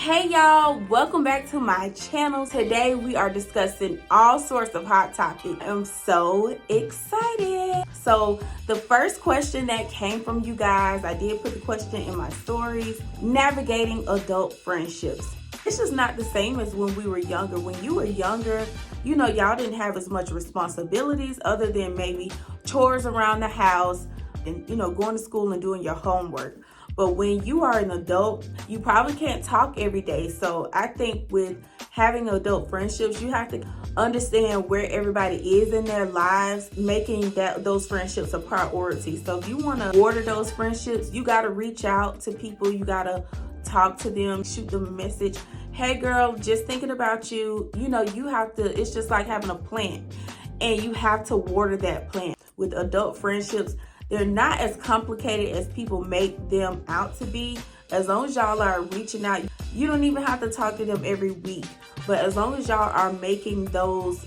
Hey y'all, welcome back to my channel. Today we are discussing all sorts of hot topics. I'm so excited. So the first question that came from you guys, I did put the question in my stories, navigating adult friendships. It's just not the same as when we were younger. When you were younger, y'all didn't have as much responsibilities other than maybe chores around the house and, going to school and doing your homework. But when you are an adult, you probably can't talk every day. So I think with having adult friendships, you have to understand where everybody is in their lives, making those friendships a priority. So if you want to order those friendships, you got to reach out to people. You got to talk to them, shoot them a message. Hey girl, just thinking about you. You have to, it's just like having a plant and you have to water that plant. With adult friendships, they're not as complicated as people make them out to be. As long as y'all are reaching out, you don't even have to talk to them every week. But as long as y'all are making those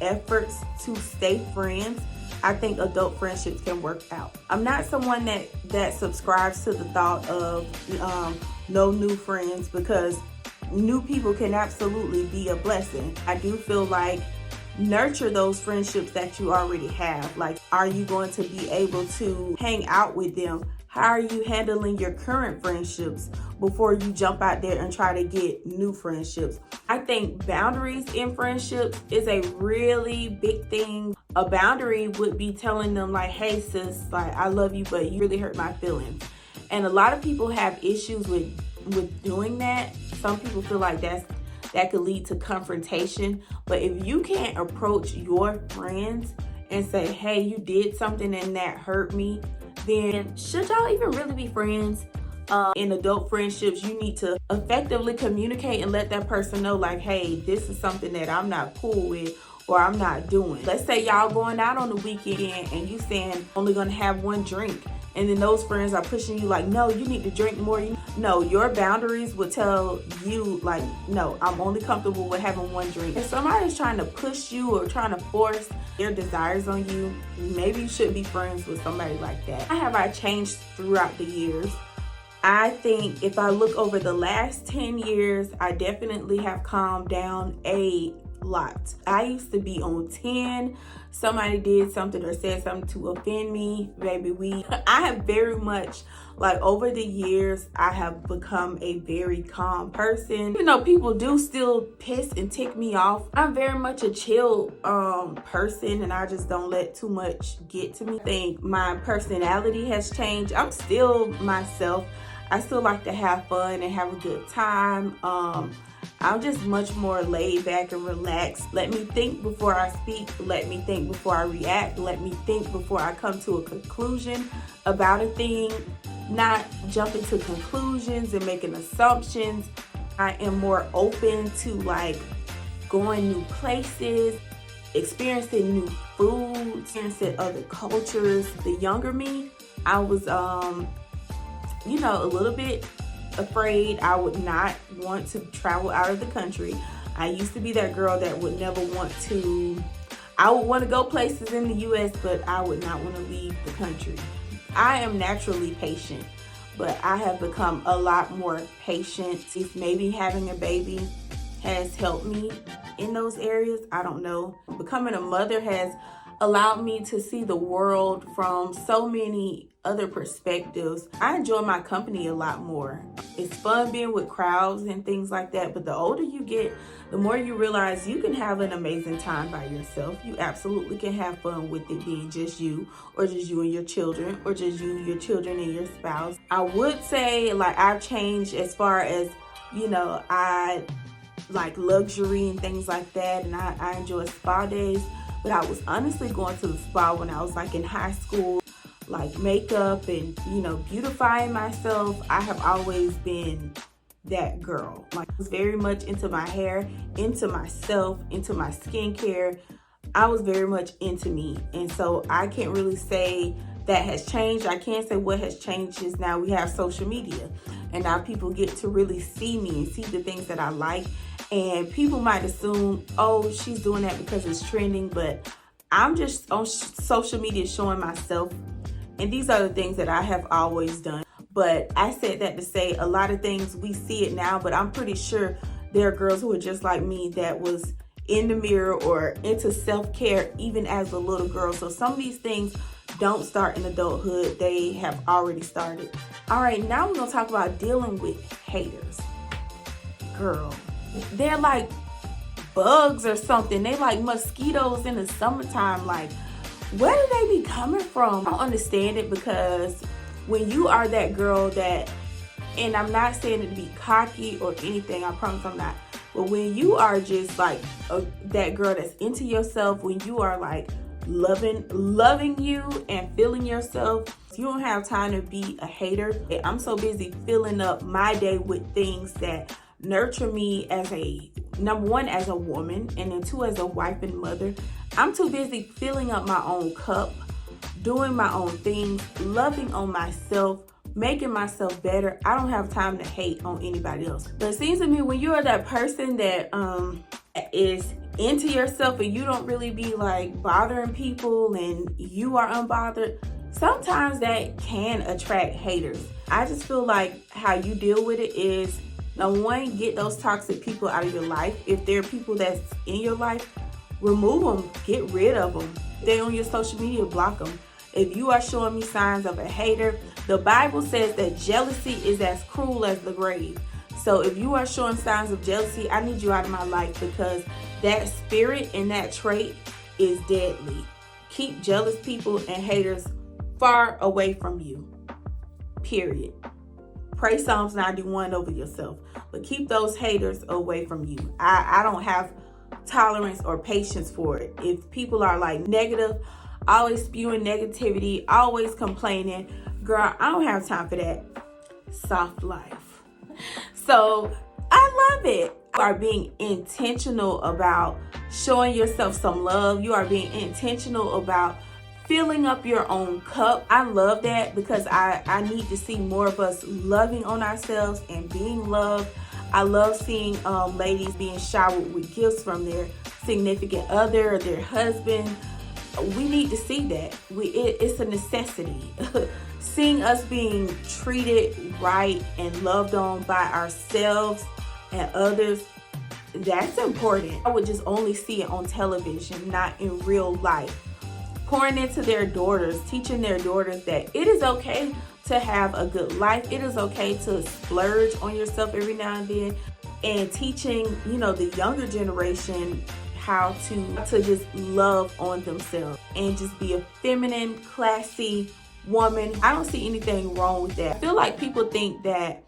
efforts to stay friends, I think adult friendships can work out. I'm not someone that subscribes to the thought of no new friends, because new people can absolutely be a blessing. I do feel like nurture those friendships that you already have. Like, are you going to be able to hang out with them? How are you handling your current friendships before you jump out there and try to get new friendships? I think boundaries in friendships is a really big thing. A boundary would be telling them like, hey sis, like I love you, but you really hurt my feelings. And a lot of people have issues with doing that. Some people feel like that could lead to confrontation. But if you can't approach your friends and say, hey, you did something and that hurt me, then should y'all even really be friends? In adult friendships, you need to effectively communicate and let that person know like, hey, this is something that I'm not cool with or I'm not doing. Let's say y'all going out on the weekend and you saying only gonna have one drink. And then those friends are pushing you like, no, you need to drink more. No, your boundaries will tell you like, no, I'm only comfortable with having one drink. If somebody's trying to push you or trying to force their desires on you, maybe you shouldn't be friends with somebody like that. How have I changed throughout the years? I think if I look over the last 10 years, I definitely have calmed down a lot. I used to be on 10. Somebody did something or said something to offend me, baby. I have very much, like over the years, I have become a very calm person. Even though people do still piss and tick me off, I'm very much a chill person, and I just don't let too much get to me. I think my personality has changed. I'm still myself. I still like to have fun and have a good time. I'm just much more laid back and relaxed. Let me think before I speak. Let me think before I react. Let me think before I come to a conclusion about a thing. Not jumping to conclusions and making assumptions. I am more open to like going new places, experiencing new foods, experiencing other cultures. The younger me, I was, a little bit afraid. I would not want to travel out of the country. I used to be that girl that would never want to, I would want to go places in the US, but I would not want to leave the country. I am naturally patient, but I have become a lot more patient. If maybe having a baby has helped me in those areas, I don't know. Becoming a mother has allowed me to see the world from so many other perspectives. I enjoy my company a lot more. It's fun being with crowds and things like that, but the older you get, the more you realize you can have an amazing time by yourself. You absolutely can have fun with it being just you, or just you and your children, or just you, your children, and your spouse. I would say like I've changed as far as, I like luxury and things like that, and I enjoy spa days. But I was honestly going to the spa when I was like in high school, like makeup and, beautifying myself. I have always been that girl. Like I was very much into my hair, into myself, into my skincare. I was very much into me. And so I can't really say that has changed. I can't say what has changed is now we have social media. And now people get to really see me and see the things that I like. And people might assume, oh, she's doing that because it's trending, but I'm just on social media showing myself. And these are the things that I have always done. But I said that to say a lot of things, we see it now, but I'm pretty sure there are girls who are just like me that was in the mirror or into self-care even as a little girl. So some of these things don't start in adulthood, they have already started. All right, now we're gonna talk about dealing with haters. Girl, they're like bugs or something. They like mosquitoes in the summertime. Like, where do they be coming from? I don't understand it, because when you are that girl that, and I'm not saying it to be cocky or anything, I promise I'm not, but when you are just like that girl that's into yourself, when you are like loving you and feeling yourself, you don't have time to be a hater. I'm so busy filling up my day with things that nurture me as a, number one, as a woman, and then two, as a wife and mother. I'm too busy filling up my own cup, doing my own things, loving on myself, making myself better. I don't have time to hate on anybody else. But it seems to me, when you are that person that is into yourself and you don't really be like bothering people and you are unbothered, sometimes that can attract haters. I just feel like how you deal with it is, number one, get those toxic people out of your life. If there are people that's in your life, remove them, get rid of them. If they're on your social media, block them. If you are showing me signs of a hater, the Bible says that jealousy is as cruel as the grave. So if you are showing signs of jealousy, I need you out of my life, because that spirit and that trait is deadly. Keep jealous people and haters far away from you, period. Pray Psalms 91 over yourself, but keep those haters away from you. I don't have tolerance or patience for it. If people are like negative, always spewing negativity, always complaining, girl, I don't have time for that. Soft life. So I love it. You are being intentional about showing yourself some love. You are being intentional about filling up your own cup. I love that, because I need to see more of us loving on ourselves and being loved. I love seeing ladies being showered with gifts from their significant other or their husband. We need to see that. It's a necessity. Seeing us being treated right and loved on by ourselves and others, that's important. I would just only see it on television, not in real life. Pouring into their daughters, teaching their daughters that it is okay to have a good life. It is okay to splurge on yourself every now and then, and teaching, the younger generation how to just love on themselves and just be a feminine, classy woman. I don't see anything wrong with that. I feel like people think that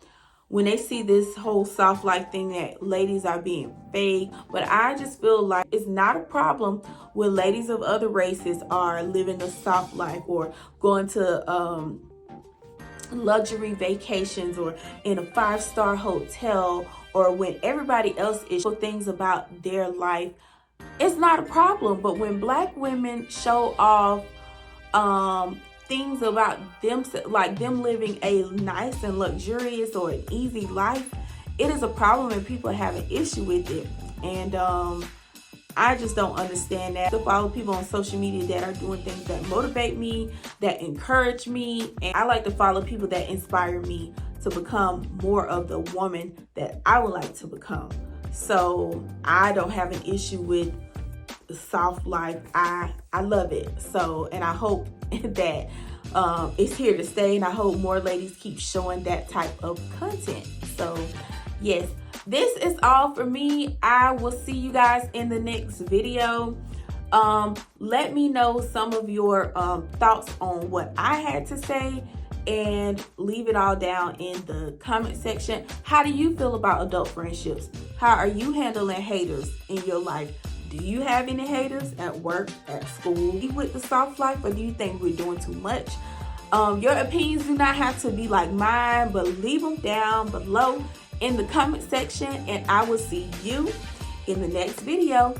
when they see this whole soft life thing, that ladies are being fake, but I just feel like it's not a problem when ladies of other races are living a soft life or going to luxury vacations or in a 5-star hotel, or when everybody else is showing things about their life. It's not a problem. But when Black women show off things about them, like them living a nice and luxurious or an easy life, it is a problem, and people have an issue with it. And I just don't understand that. To follow people on social media that are doing things that motivate me, that encourage me, and I like to follow people that inspire me to become more of the woman that I would like to become. So I don't have an issue with soft life. I love it. So, and I hope that it's here to stay, and I hope more ladies keep showing that type of content. So yes, this is all for me. I will see you guys in the next video. Let me know some of your thoughts on what I had to say, and leave it all down in the comment section. How do you feel about adult friendships? How are you handling haters in your life? Do you have any haters at work, at school? With the soft life, or do you think we're doing too much? Your opinions do not have to be like mine, but leave them down below in the comment section, and I will see you in the next video.